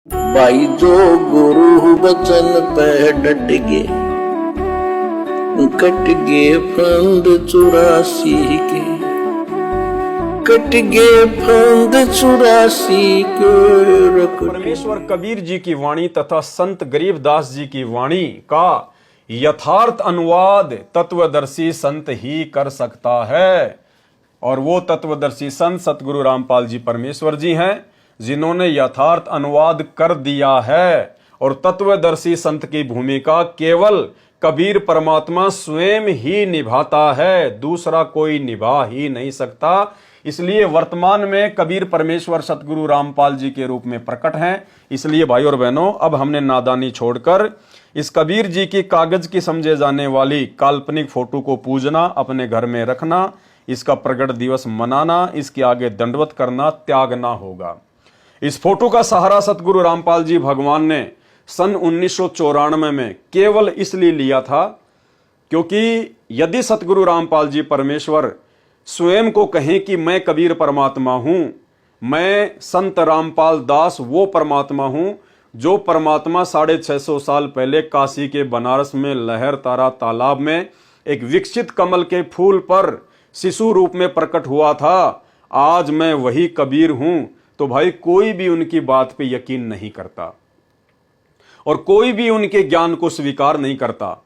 भाई जो गुरु बचन पे डट गे, कट गे फंद 84 के, कट गे फंद 84 के। परमेश्वर कबीर जी की वाणी तथा संत गरीबदास जी की वाणी का यथार्थ अनुवाद तत्वदर्शी संत ही कर सकता है। और वो तत्वदर्शी संत सतगुरु रामपाल जी परमेश्वर जी हैं, जिन्होंने यथार्थ अनुवाद कर दिया है। और तत्वदर्शी संत की भूमिका केवल कबीर परमात्मा स्वयं ही निभाता है, दूसरा कोई निभा ही नहीं सकता। इसलिए वर्तमान में कबीर परमेश्वर सतगुरु रामपाल जी के रूप में प्रकट हैं। इसलिए भाई और बहनों, अब हमने नादानी छोड़कर इस कबीर जी की कागज की समझे जाने वाली काल्पनिक फोटो को पूजना, अपने घर में रखना, इसका प्रगट दिवस मनाना, इसके आगे दंडवत करना, त्यागना होगा। इस फोटो का सहारा सतगुरु रामपाल जी भगवान ने सन 1994 में केवल इसलिए लिया था क्योंकि यदि सतगुरु रामपाल जी परमेश्वर स्वयं को कहें कि मैं कबीर परमात्मा हूं, मैं संत रामपाल दास वो परमात्मा हूं जो परमात्मा 650 साल पहले काशी के बनारस में लहर तारा तालाब में एक विकसित कमल के फूल पर शिशु रूप में प्रकट हुआ था, आज मैं वही कबीर हूं, तो भाई कोई भी उनकी बात पे यकीन नहीं करता और कोई भी उनके ज्ञान को स्वीकार नहीं करता।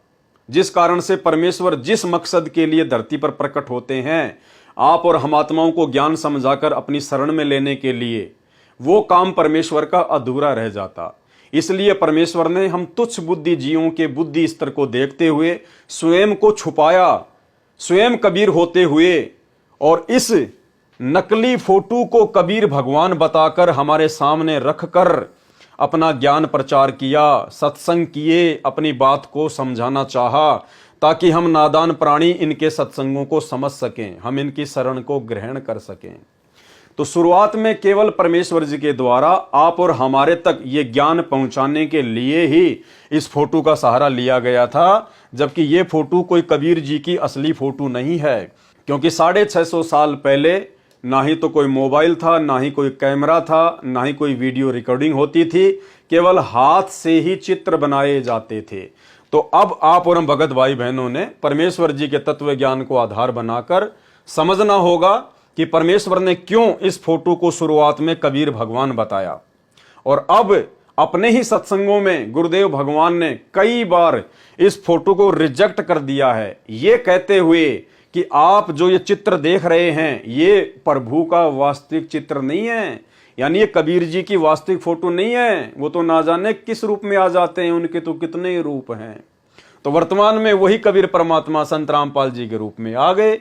जिस कारण से परमेश्वर जिस मकसद के लिए धरती पर प्रकट होते हैं, आप और हम आत्माओं को ज्ञान समझाकर अपनी शरण में लेने के लिए, वो काम परमेश्वर का अधूरा रह जाता। इसलिए परमेश्वर ने हम तुच्छ बुद्धि जीवों के बुद्धि स्तर को देखते हुए स्वयं को छुपाया, स्वयं कबीर होते हुए, और इस नकली फोटो को कबीर भगवान बताकर हमारे सामने रखकर अपना ज्ञान प्रचार किया, सत्संग किए, अपनी बात को समझाना चाहा, ताकि हम नादान प्राणी इनके सत्संगों को समझ सकें, हम इनकी शरण को ग्रहण कर सकें। तो शुरुआत में केवल परमेश्वर जी के द्वारा आप और हमारे तक ये ज्ञान पहुंचाने के लिए ही इस फोटो का सहारा लिया गया था, जबकि ये फोटो कोई कबीर जी की असली फोटो नहीं है। क्योंकि 650 साल पहले ना ही तो कोई मोबाइल था, ना ही कोई कैमरा था, ना ही कोई वीडियो रिकॉर्डिंग होती थी, केवल हाथ से ही चित्र बनाए जाते थे। तो अब आप और हम भगत भाई बहनों ने परमेश्वर जी के तत्व ज्ञान को आधार बनाकर समझना होगा कि परमेश्वर ने क्यों इस फोटो को शुरुआत में कबीर भगवान बताया। और अब अपने ही सत्संगों में गुरुदेव भगवान ने कई बार इस फोटो को रिजेक्ट कर दिया है, ये कहते हुए कि आप जो ये चित्र देख रहे हैं ये प्रभु का वास्तविक चित्र नहीं है, यानी ये कबीर जी की वास्तविक फोटो नहीं है, वो तो ना जाने किस रूप में आ जाते हैं, उनके तो कितने ही रूप हैं। तो वर्तमान में वही कबीर परमात्मा संत रामपाल जी के रूप में आ गए।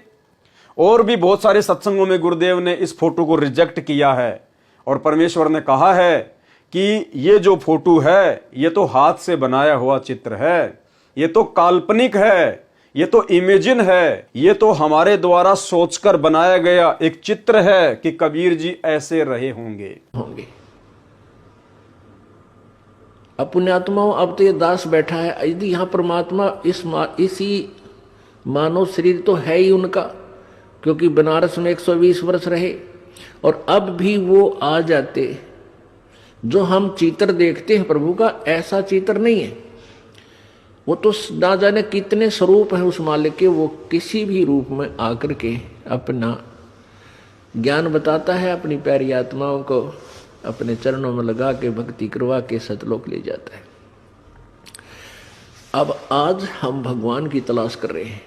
और भी बहुत सारे सत्संगों में गुरुदेव ने इस फोटो को रिजेक्ट किया है और परमेश्वर ने कहा है कि ये जो फोटो है ये तो हाथ से बनाया हुआ चित्र है, ये तो काल्पनिक है, ये तो इमेजिन है, ये तो हमारे द्वारा सोचकर बनाया गया एक चित्र है कि कबीर जी ऐसे रहे होंगे। अब पुण्यात्माओं, अब तो ये दास बैठा है, यदि यहाँ परमात्मा इसी मानव शरीर तो है ही उनका, क्योंकि बनारस में 120 वर्ष रहे, और अब भी वो आ जाते। जो हम चित्र देखते हैं प्रभु का, ऐसा चित्र नहीं है। वो तो ना जाने कितने स्वरूप हैं उस मालिक के, वो किसी भी रूप में आकर के अपना ज्ञान बताता है, अपनी प्यारी आत्माओं को अपने चरणों में लगा के भक्ति करवा के सतलोक ले जाता है। अब आज हम भगवान की तलाश कर रहे हैं,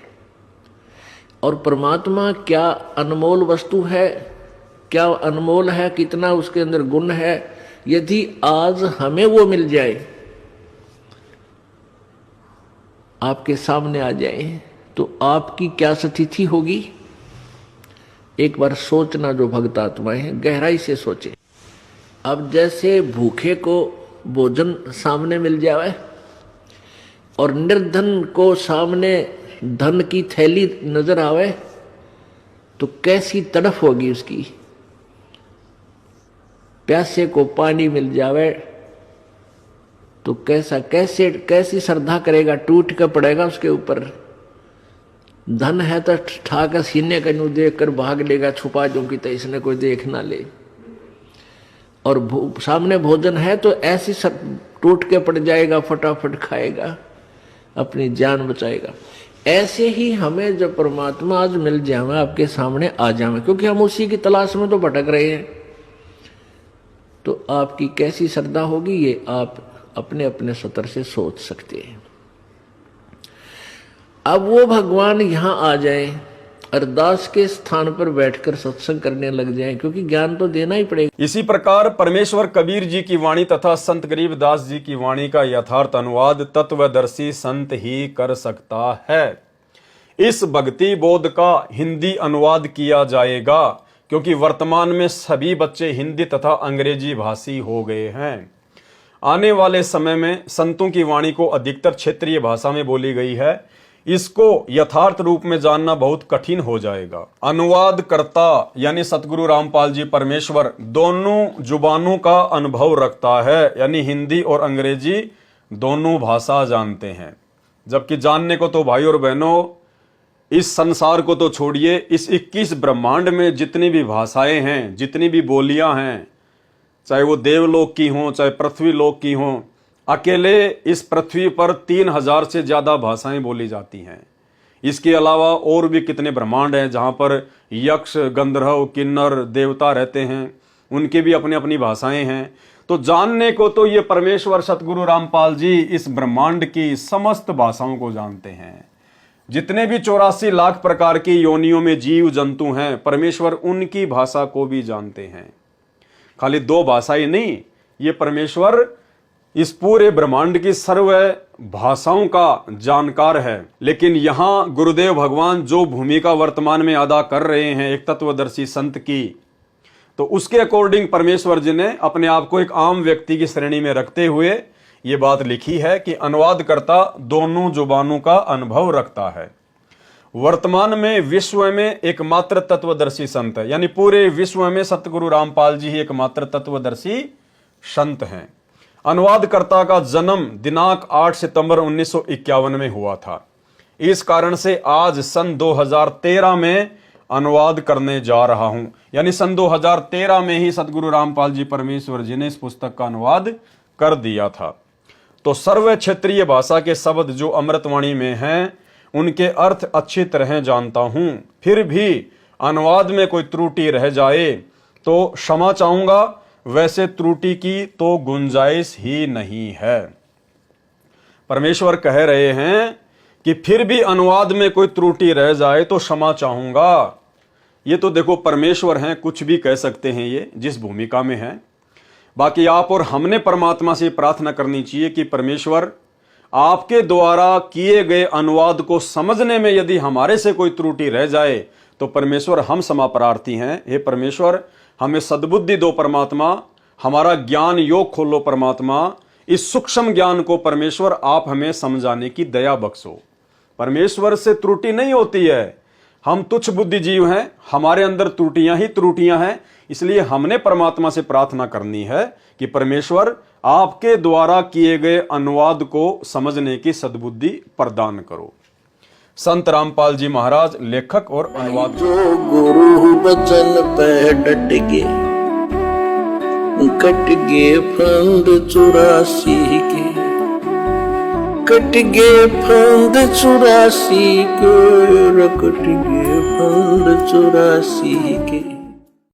और परमात्मा क्या अनमोल वस्तु है, क्या अनमोल है, कितना उसके अंदर गुण है। यदि आज हमें वो मिल जाए, आपके सामने आ जाए, तो आपकी क्या स्थिति होगी। एक बार सोचना, जो भक्त आत्माएं हैं गहराई से सोचे। अब जैसे भूखे को भोजन सामने मिल जाए और निर्धन को सामने धन की थैली नजर आवे, तो कैसी तड़फ होगी उसकी। प्यासे को पानी मिल जावे तो कैसी श्रद्धा करेगा, टूट कर पड़ेगा उसके ऊपर। धन है तो ठाकर सीने का न्यू देख कर भाग लेगा, छुपा जो कि तो इसने कोई देख ना ले। और सामने भोजन है तो ऐसी सब टूट के पड़ जाएगा, फटाफट खाएगा, अपनी जान बचाएगा। ऐसे ही हमें जब परमात्मा आज मिल जाए, आपके सामने आ जाए, क्योंकि हम उसी की तलाश में तो भटक रहे हैं, तो आपकी कैसी श्रद्धा होगी ये आप अपने अपने स्तर से सोच सकते हैं। अब वो भगवान यहां आ जाए, अरदास के स्थान पर बैठकर सत्संग करने लग जाए, क्योंकि ज्ञान तो देना ही पड़ेगा। इसी प्रकार परमेश्वर कबीर जी की वाणी तथा संत गरीबदास जी की वाणी का यथार्थ अनुवाद तत्वदर्शी संत ही कर सकता है। इस भक्ति बोध का हिंदी अनुवाद किया जाएगा, क्योंकि वर्तमान में सभी बच्चे हिंदी तथा अंग्रेजी भाषी हो गए हैं। आने वाले समय में संतों की वाणी को अधिकतर क्षेत्रीय भाषा में बोली गई है। इसको यथार्थ रूप में जानना बहुत कठिन हो जाएगा। अनुवाद कर्ता यानी सतगुरु रामपाल जी परमेश्वर दोनों जुबानों का अनुभव रखता है, यानी हिंदी और अंग्रेजी दोनों भाषा जानते हैं। जबकि जानने को तो भाई और बहनों, इस संसार को तो छोड़िए, इस 21 ब्रह्मांड में जितनी भी भाषाएं हैं, जितनी भी बोलियां हैं, चाहे वो देवलोक की हों, चाहे पृथ्वी लोक की हों, अकेले इस पृथ्वी पर 3000 से ज्यादा भाषाएं बोली जाती हैं। इसके अलावा और भी कितने ब्रह्मांड हैं जहां पर यक्ष, गंधर्व, किन्नर, देवता रहते हैं, उनकी भी अपनी अपनी भाषाएं हैं। तो जानने को तो ये परमेश्वर सतगुरु रामपाल जी इस ब्रह्मांड की समस्त भाषाओं को जानते हैं। जितने भी 84 लाख प्रकार की योनियों में जीव जंतु हैं, परमेश्वर उनकी भाषा को भी जानते हैं। खाली 2 भाषाएं नहीं, ये परमेश्वर इस पूरे ब्रह्मांड की सर्व भाषाओं का जानकार है। लेकिन यहां गुरुदेव भगवान जो भूमिका वर्तमान में अदा कर रहे हैं एक तत्वदर्शी संत की, तो उसके अकॉर्डिंग परमेश्वर जी ने अपने आप को एक आम व्यक्ति की श्रेणी में रखते हुए ये बात लिखी है कि अनुवादकर्ता दोनों जुबानों का अनुभव रखता है। वर्तमान में विश्व में एकमात्र तत्वदर्शी संत है, यानी पूरे विश्व में सतगुरु रामपाल जी ही एकमात्र तत्वदर्शी संत हैं। अनुवादकर्ता का जन्म दिनांक 8 सितंबर 1951 में हुआ था। इस कारण से आज सन 2013 में अनुवाद करने जा रहा हूं, यानी सन 2013 में ही सतगुरु रामपाल जी परमेश्वर जी ने इस पुस्तक का अनुवाद कर दिया था। तो सर्व क्षेत्रीय भाषा के शब्द जो अमृतवाणी में हैं, उनके अर्थ अच्छी तरह जानता हूं। फिर भी अनुवाद में कोई त्रुटि रह जाए तो क्षमा चाहूंगा, वैसे त्रुटि की तो गुंजाइश ही नहीं है। परमेश्वर कह रहे हैं कि फिर भी अनुवाद में कोई त्रुटि रह जाए तो क्षमा चाहूंगा। ये तो देखो परमेश्वर हैं, कुछ भी कह सकते हैं ये जिस भूमिका में हैं। बाकी आप और हमने परमात्मा से प्रार्थना करनी चाहिए कि परमेश्वर आपके द्वारा किए गए अनुवाद को समझने में यदि हमारे से कोई त्रुटि रह जाए तो परमेश्वर हम क्षमा प्रार्थी हैं। हे परमेश्वर, हमें सद्बुद्धि दो परमात्मा, हमारा ज्ञान योग खोलो परमात्मा, इस सूक्ष्म ज्ञान को परमेश्वर आप हमें समझाने की दया बख्शो। परमेश्वर से त्रुटि नहीं होती है, हम तुच्छ बुद्धि जीव हैं, हमारे अंदर त्रुटियां ही त्रुटियां हैं। इसलिए हमने परमात्मा से प्रार्थना करनी है कि परमेश्वर आपके द्वारा किए गए अनुवाद को समझने की सद्बुद्धि प्रदान करो। संत रामपाल जी महाराज, लेखक और अनुवाद। जो गुरु बचन पे डट गे, कट गे फंद 84 के, कट गे फंद 84 के, कट गे फंद 84 के।